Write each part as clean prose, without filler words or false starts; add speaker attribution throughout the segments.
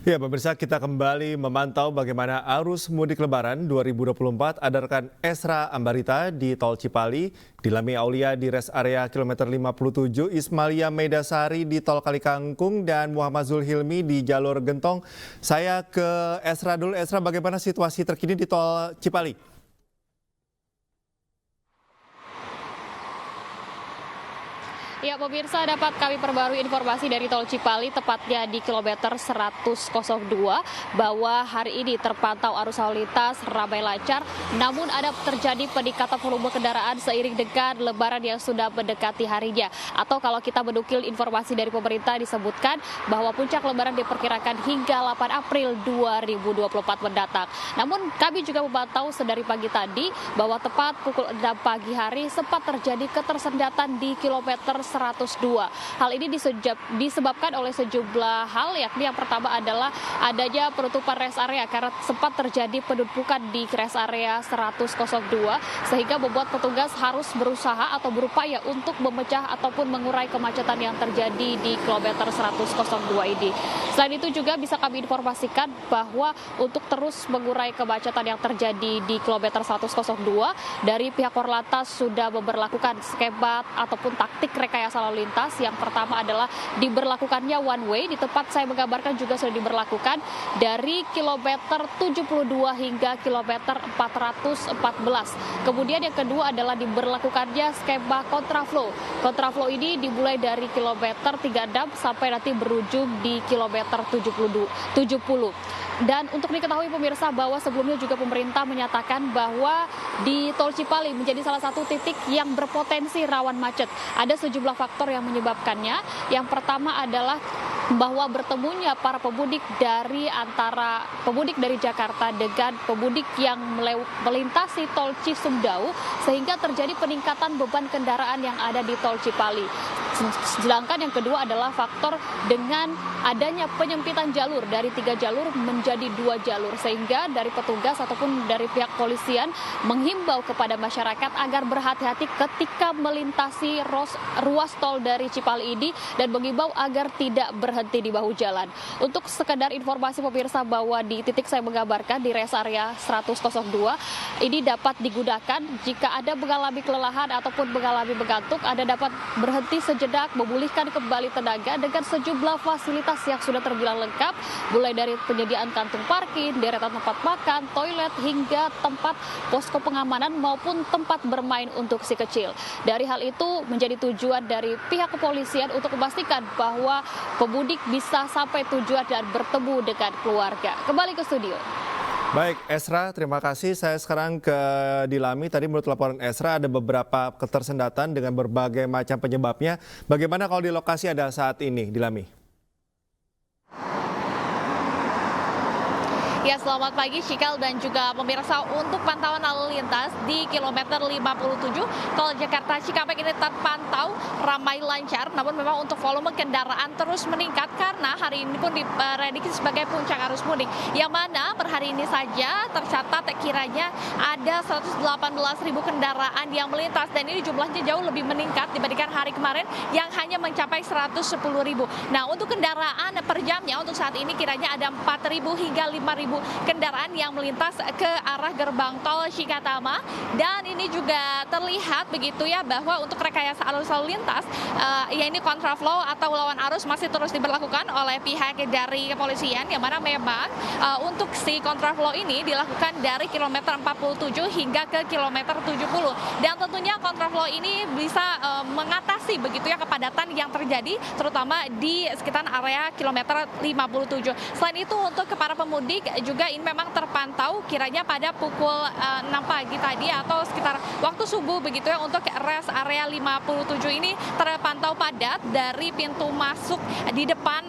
Speaker 1: Ya, pemirsa, kita kembali memantau bagaimana arus mudik Lebaran 2024 ada rekan Esra Ambarita di Tol Cipali, Dilami Aulia di rest area kilometer 57, Ismalia Medasari di Tol Kalikangkung, dan Muhammad Zulhilmi di jalur Gentong. Saya ke Esra dulu. Esra, bagaimana situasi terkini di Tol Cipali?
Speaker 2: Ya, pemirsa, dapat kami perbarui informasi dari Tol Cipali, tepatnya di kilometer 102, bahwa hari ini terpantau arus lalu lintas ramai lancar, namun ada terjadi peningkatan volume kendaraan seiring dengan Lebaran yang sudah mendekati harinya. Atau kalau kita menukil informasi dari pemerintah disebutkan bahwa puncak Lebaran diperkirakan hingga 8 April 2024 mendatang. Namun kami juga memantau sedari pagi tadi bahwa tepat pukul 6 pagi hari sempat terjadi ketersendatan di kilometer 102. Hal ini disebabkan oleh sejumlah hal, yakni yang pertama adalah adanya penutupan rest area karena sempat terjadi penumpukan di rest area 102 sehingga membuat petugas harus berusaha atau berupaya untuk memecah ataupun mengurai kemacetan yang terjadi di kilometer 102 ini. Selain itu juga bisa kami informasikan bahwa untuk terus mengurai kemacetan yang terjadi di kilometer 102 dari pihak Korlantas sudah memberlakukan skema ataupun taktik rekayasa lalu lintas. Yang pertama adalah diberlakukannya one way, di tempat saya menggambarkan juga sudah diberlakukan dari kilometer 72 hingga kilometer 414. Kemudian yang kedua adalah diberlakukannya skema kontraflow. Kontraflow ini dimulai dari kilometer 36 sampai nanti berujung di kilometer 70. Dan untuk diketahui pemirsa bahwa sebelumnya juga pemerintah menyatakan bahwa di Tol Cipali menjadi salah satu titik yang berpotensi rawan macet. Ada sejumlah faktor yang menyebabkannya. Yang pertama adalah bahwa bertemunya para pemudik dari Jakarta dengan pemudik yang melintasi Tol Cisumdawu sehingga terjadi peningkatan beban kendaraan yang ada di Tol Cipali. Sedangkan yang kedua adalah faktor dengan adanya penyempitan jalur dari 3 jalur menjadi 2 jalur, sehingga dari petugas ataupun dari pihak polisian menghimbau kepada masyarakat agar berhati-hati ketika melintasi ruas tol dari Cipali ini dan menghimbau agar tidak berhenti di bahu jalan. Untuk sekedar informasi pemirsa bahwa di titik saya menggambarkan di rest area 102 ini dapat digunakan jika ada mengalami kelelahan ataupun mengalami mengantuk, Anda dapat berhenti sejenak, memulihkan kembali tenaga dengan sejumlah fasilitas yang sudah terbilang lengkap, mulai dari penyediaan kantung parkir, deretan tempat makan, toilet, hingga tempat posko pengamanan maupun tempat bermain untuk si kecil. Dari hal itu menjadi tujuan dari pihak kepolisian untuk memastikan bahwa pemudik bisa sampai tujuan dan bertemu dengan keluarga. Kembali ke studio.
Speaker 1: Baik, Esra, terima kasih. Saya sekarang ke Dilami. Tadi menurut laporan Esra ada beberapa ketersendatan dengan berbagai macam penyebabnya. Bagaimana kalau di lokasi ada saat ini, Dilami?
Speaker 3: Ya, selamat pagi Cikal dan juga pemirsa. Untuk pantauan lalu lintas di kilometer 57 Tol Jakarta Cikampek ini terpantau ramai lancar, namun memang untuk volume kendaraan terus meningkat karena hari ini pun diprediksi sebagai puncak arus mudik, yang mana per hari ini saja tercatat kiranya ada 118.000 kendaraan yang melintas, dan ini jumlahnya jauh lebih meningkat dibandingkan hari kemarin yang hanya mencapai 110.000. Nah, untuk kendaraan per jamnya untuk saat ini kiranya ada 4.000 hingga 5.000 kendaraan yang melintas ke arah gerbang tol Cikatama, dan ini juga terlihat begitu ya bahwa untuk rekayasa arus lalu lintas ya ini kontraflow atau lawan arus masih terus diberlakukan oleh pihak dari kepolisian, yang mana memang untuk si kontraflow ini dilakukan dari kilometer 47 hingga ke kilometer 70, dan tentunya kontraflow ini bisa mengatasi begitu ya kepadatan yang terjadi terutama di sekitar area kilometer 57. Selain itu untuk para pemudik juga ini memang terpantau kiranya pada pukul 6 pagi tadi atau sekitar waktu subuh begitu ya, untuk rest area 57 ini terpantau padat dari pintu masuk di depan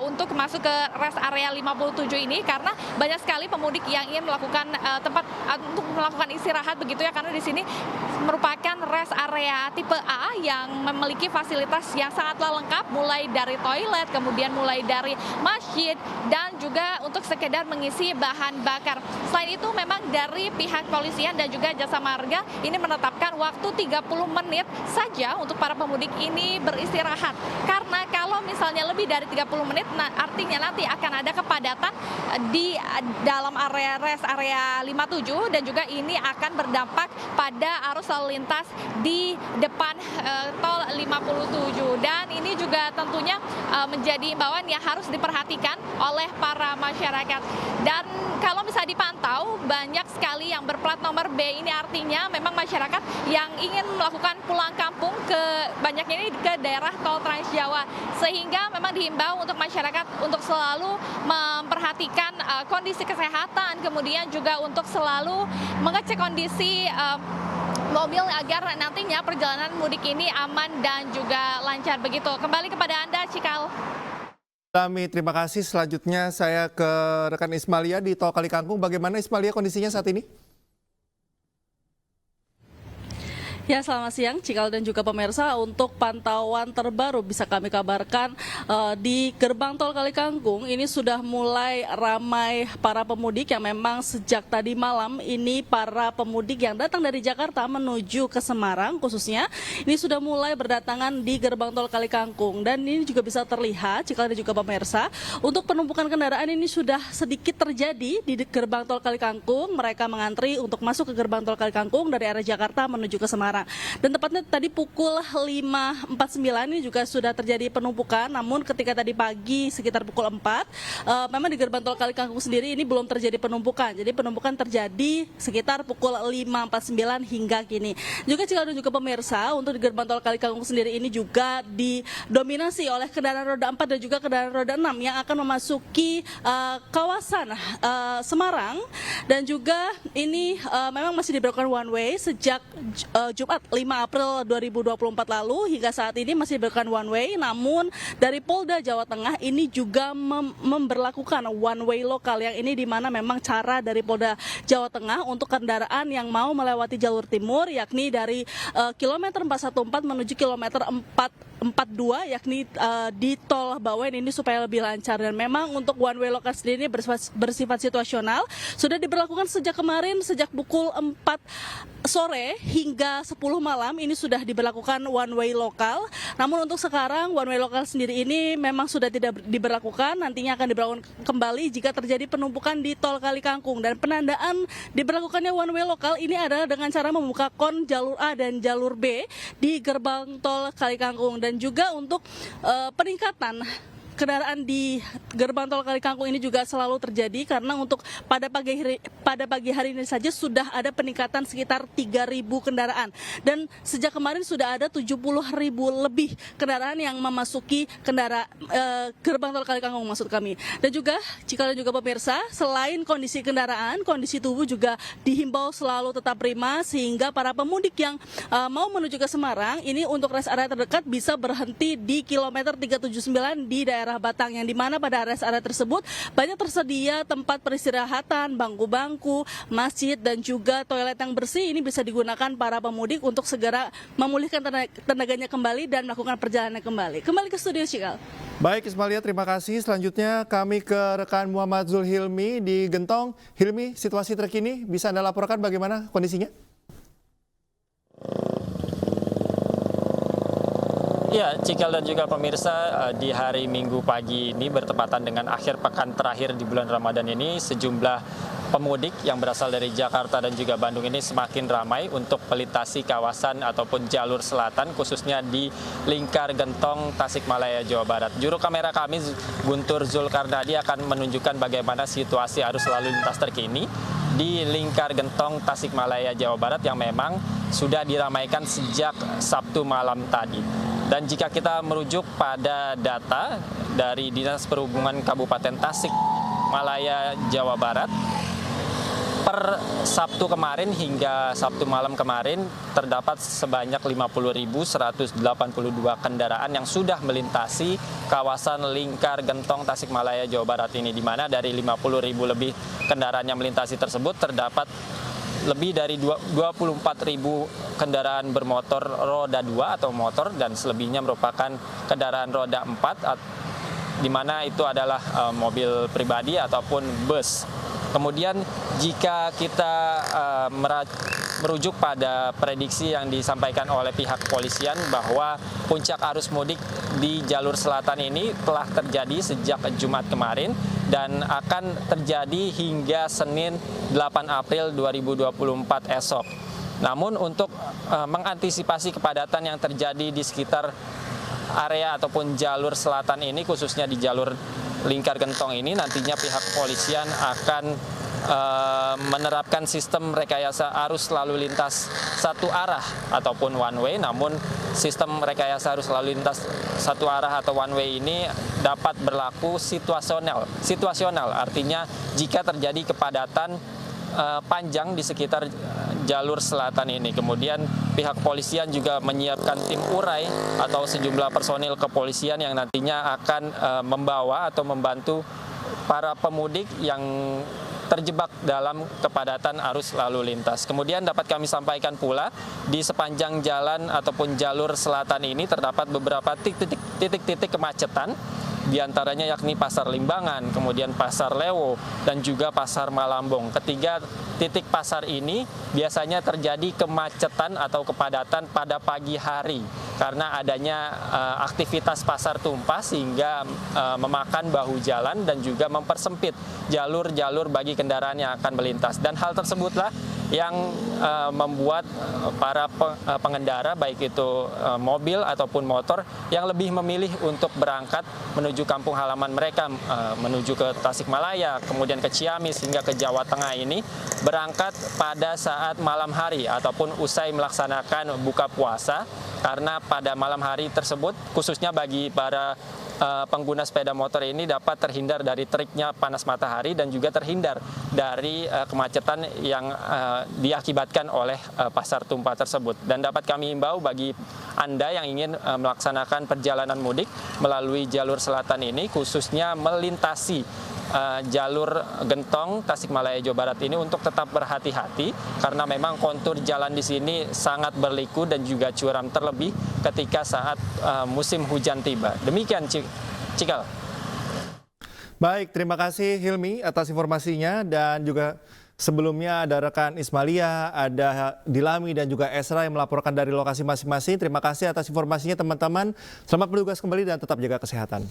Speaker 3: untuk masuk ke rest area 57 ini, karena banyak sekali pemudik yang ingin melakukan tempat untuk melakukan istirahat begitu ya, karena di sini merupakan rest area tipe A yang memiliki fasilitas yang sangatlah lengkap, mulai dari toilet, kemudian mulai dari masjid, dan juga untuk sekedar mengisi konsumsi bahan bakar. Selain itu memang dari pihak polisian dan juga jasa marga ini menetapkan waktu 30 menit saja untuk para pemudik ini beristirahat. Karena kalau misalnya lebih dari 30 menit, artinya nanti akan ada kepadatan di dalam rest area 57 dan juga ini akan berdampak pada arus lalu lintas di depan tol 57. Dan ini juga tentunya menjadi imbauan yang harus diperhatikan oleh para masyarakat. Dan kalau bisa dipantau, banyak sekali yang berplat nomor B, ini artinya memang masyarakat yang ingin melakukan pulang kampung banyaknya ini ke daerah tol Trans Jawa, sehingga memang dihimbau untuk masyarakat untuk selalu memperhatikan kondisi kesehatan, kemudian juga untuk selalu mengecek kondisi mobil agar nantinya perjalanan mudik ini aman dan juga lancar begitu. Kembali kepada Anda, Cikal.
Speaker 1: Kami terima kasih. Selanjutnya saya ke rekan Ismalia di Tol Kalikangkung. Bagaimana Ismalia kondisinya saat ini?
Speaker 4: Ya, selamat siang Cikal dan juga pemirsa. Untuk pantauan terbaru bisa kami kabarkan di gerbang tol Kalikangkung ini sudah mulai ramai para pemudik yang memang sejak tadi malam ini para pemudik yang datang dari Jakarta menuju ke Semarang khususnya ini sudah mulai berdatangan di gerbang tol Kalikangkung, dan ini juga bisa terlihat Cikal dan juga pemirsa untuk penumpukan kendaraan ini sudah sedikit terjadi di gerbang tol Kalikangkung. Mereka mengantri untuk masuk ke gerbang tol Kalikangkung dari arah Jakarta menuju ke Semarang. Dan tepatnya tadi pukul 5.49 ini juga sudah terjadi penumpukan, namun ketika tadi pagi sekitar pukul 4 memang di gerbang tol Kalikangkung sendiri ini belum terjadi penumpukan. Jadi penumpukan terjadi sekitar pukul 5.49 hingga kini. Juga Cikal dan juga pemirsa, untuk di gerbang tol Kalikangkung sendiri ini juga didominasi oleh kendaraan roda 4 dan juga kendaraan roda 6 yang akan memasuki kawasan Semarang, dan juga ini memang masih diberlakukan one way sejak Jumat 5 April 2024 lalu hingga saat ini masih diberlakukan one way. Namun dari Polda Jawa Tengah ini juga memberlakukan one way lokal, yang ini di mana memang cara dari Polda Jawa Tengah untuk kendaraan yang mau melewati jalur timur, yakni dari kilometer 414 menuju kilometer 442, yakni di tol Bawen ini supaya lebih lancar. Dan memang untuk one way lokal sendiri ini bersifat situasional, sudah diberlakukan sejak kemarin sejak pukul 4 sore hingga 10 malam ini sudah diberlakukan one way lokal. Namun untuk sekarang one way lokal sendiri ini memang sudah tidak diberlakukan, nantinya akan diberlakukan kembali jika terjadi penumpukan di tol Kalikangkung. Dan penandaan diberlakukannya one way lokal ini adalah dengan cara membuka kon jalur A dan jalur B di gerbang tol Kalikangkung. Dan juga untuk peningkatan kendaraan di gerbang tol Kalikangkung ini juga selalu terjadi, karena untuk pada pagi hari ini saja sudah ada peningkatan sekitar 3.000 kendaraan, dan sejak kemarin sudah ada 70.000 lebih kendaraan yang memasuki gerbang tol Kalikangkung maksud kami. Dan juga Cikal dan juga pemirsa, selain kondisi kendaraan, kondisi tubuh juga dihimbau selalu tetap prima, sehingga para pemudik yang mau menuju ke Semarang ini untuk rest area terdekat bisa berhenti di kilometer 379 di daerah Batang, yang dimana pada rest area tersebut banyak tersedia tempat peristirahatan, bangku-bangku, masjid, dan juga toilet yang bersih. Ini bisa digunakan para pemudik untuk segera memulihkan tenaganya kembali dan melakukan perjalanan kembali. Kembali ke studio Cikal.
Speaker 1: Baik Ismalia, terima kasih. Selanjutnya kami ke rekan Muhammad Zulhilmi di Gentong. Hilmi, situasi terkini bisa Anda laporkan bagaimana kondisinya?
Speaker 5: Ya, Cikal dan juga pemirsa, di hari Minggu pagi ini bertepatan dengan akhir pekan terakhir di bulan Ramadan ini, sejumlah pemudik yang berasal dari Jakarta dan juga Bandung ini semakin ramai untuk melintasi kawasan ataupun jalur selatan, khususnya di Lingkar Gentong, Tasikmalaya, Jawa Barat. Juru kamera kami, Guntur Zulkarnadi, akan menunjukkan bagaimana situasi arus lalu lintas terkini di Lingkar Gentong, Tasikmalaya, Jawa Barat yang memang sudah diramaikan sejak Sabtu malam tadi. Dan jika kita merujuk pada data dari Dinas Perhubungan Kabupaten Tasikmalaya, Jawa Barat, per Sabtu kemarin hingga Sabtu malam kemarin terdapat sebanyak 50.182 kendaraan yang sudah melintasi kawasan Lingkar Gentong Tasikmalaya, Jawa Barat ini, di mana dari 50.000 lebih kendaraan yang melintasi tersebut terdapat lebih dari 24.000 kendaraan bermotor roda 2 atau motor, dan selebihnya merupakan kendaraan roda 4, di mana itu adalah mobil pribadi ataupun bus. Kemudian jika kita merujuk pada prediksi yang disampaikan oleh pihak kepolisian bahwa puncak arus mudik di jalur selatan ini telah terjadi sejak Jumat kemarin dan akan terjadi hingga Senin 8 April 2024 esok. Namun untuk mengantisipasi kepadatan yang terjadi di sekitar area ataupun jalur selatan ini, khususnya di jalur Lingkar Gentong ini, nantinya pihak kepolisian akan menerapkan sistem rekayasa arus lalu lintas satu arah ataupun one way. Namun sistem rekayasa arus lalu lintas satu arah atau one way ini dapat berlaku situasional, artinya jika terjadi kepadatan panjang di sekitar jalur selatan ini. Kemudian pihak kepolisian juga menyiapkan tim urai atau sejumlah personil kepolisian yang nantinya akan membawa atau membantu para pemudik yang terjebak dalam kepadatan arus lalu lintas. Kemudian dapat kami sampaikan pula di sepanjang jalan ataupun jalur selatan ini terdapat beberapa titik-titik kemacetan, di antaranya yakni Pasar Limbangan, kemudian Pasar Lewo, dan juga Pasar Malambong. Ketiga titik pasar ini biasanya terjadi kemacetan atau kepadatan pada pagi hari karena adanya aktivitas pasar tumpah sehingga memakan bahu jalan dan juga mempersempit jalur-jalur bagi kendaraan yang akan melintas. Dan hal tersebutlah yang membuat para pengendara baik itu mobil ataupun motor yang lebih memilih untuk berangkat menuju kampung halaman mereka, menuju ke Tasikmalaya, kemudian ke Ciamis hingga ke Jawa Tengah ini berangkat pada saat malam hari ataupun usai melaksanakan buka puasa, karena pada malam hari tersebut khususnya bagi para pengguna sepeda motor ini dapat terhindar dari teriknya panas matahari dan juga terhindar dari kemacetan yang diakibatkan oleh pasar tumpah tersebut. Dan dapat kami himbau bagi Anda yang ingin melaksanakan perjalanan mudik melalui jalur selatan ini, khususnya melintasi jalur Gentong Tasikmalaya Jawa Barat ini, untuk tetap berhati-hati karena memang kontur jalan di sini sangat berliku dan juga curam, terlebih ketika saat musim hujan tiba. Demikian Cikal.
Speaker 1: Baik, terima kasih Hilmi atas informasinya, dan juga sebelumnya ada rekan Ismalia, ada Dilami dan juga Esra yang melaporkan dari lokasi masing-masing. Terima kasih atas informasinya teman-teman. Selamat bertugas kembali dan tetap jaga kesehatan.